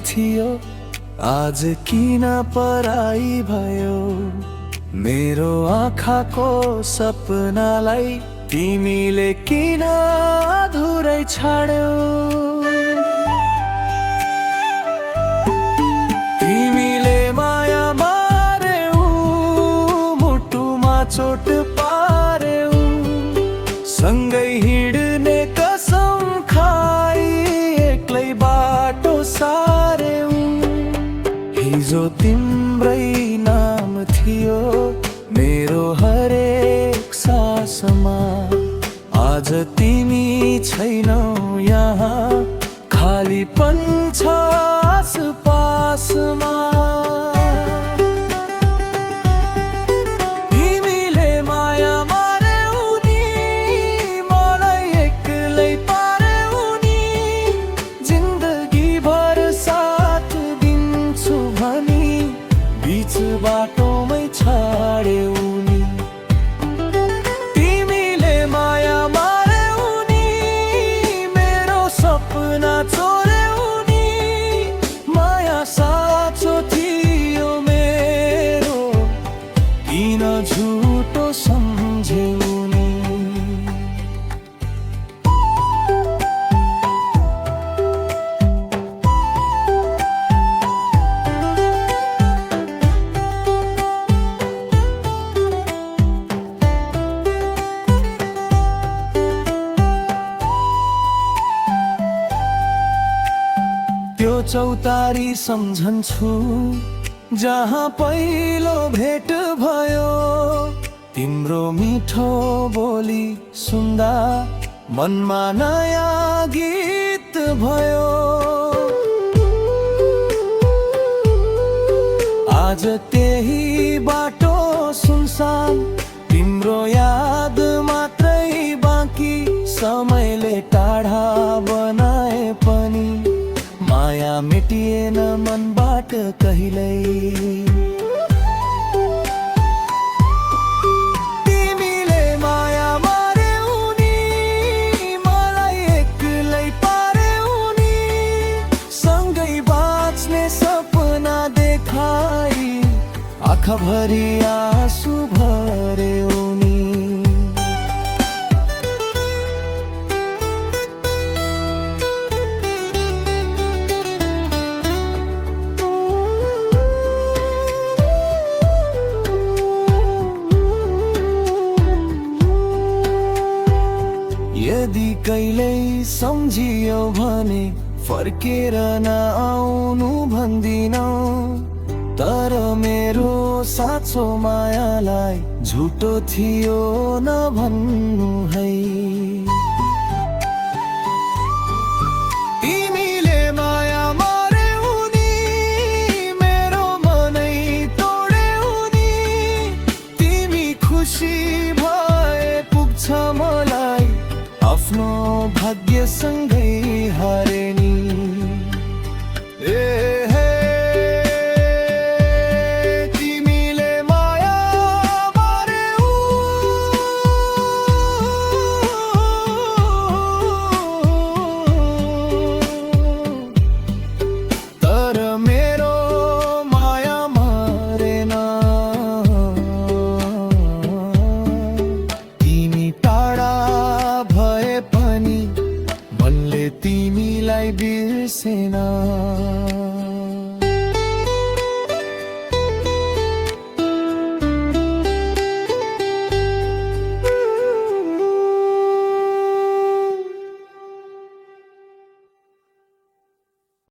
थियो आज किन पराई भयो। मेरो आँखाको सपनालाई तिमीले किन अधुरै छाड्यौ। तिमीले माया मार्यौ, मुटुमा चोट पार्यौ, सँगै हिँड्ने कसम खाई एक्लै बाटो सार्यौ। हिजो तिम्रै नाम थियो मेरो हरेक सासमा, आज तिमी छैनौ यहाँ, खालीपन छ आसपासमा। तिमीले माया मार्यौ नि, मलाई एक्लै पार्यौ नि, जिन्दगी भर साथ दिन्छु भनी बीच बाटोमै छाड्यौ नि। तिमीले माया मार्यौ नि, मेरो सपना चोर्यौ नि, माया साँचो थियो मेरो, किन झुटो सम्झ्यौ नि। त्यो चौतारी सम्झन्छु जहाँ पहिलो भेट भयो। तिम्रो मिठो बोली सुन्दा मनमा नयाँ गीत भयो। आज त्यही बाटो सुनसान, तिम्रो याद मात्रै बाँकी, समयले टाढा बनाए पनि माया मेटिएन मनबाट कहिल्यै। तिमीले माया मार्यौ नि, मलाई एक्लै पार्यौ नि, सँगै बाँच्ने सपना देखाई आँखाभरि आँसु भर्यौ नि। यदि कहिल्यै सम्झियौ भने फर्केर नआउनु भन्दिनौ, तर मेरो साँचो मायालाई झुटो थियो नभन्नु है। तिमीले माया मार्यौ नि, मेरो मनै तोड्यौ नि, तिमी खुसी भए पुग्छ मलाई, आफ्नो भाग्यसँगै हारे नि। तिमीले माया मार्यौ, तर मेरो माया मारेन। तिमी टाढा भए पनि मनले तिमीलाई बिर्सेन।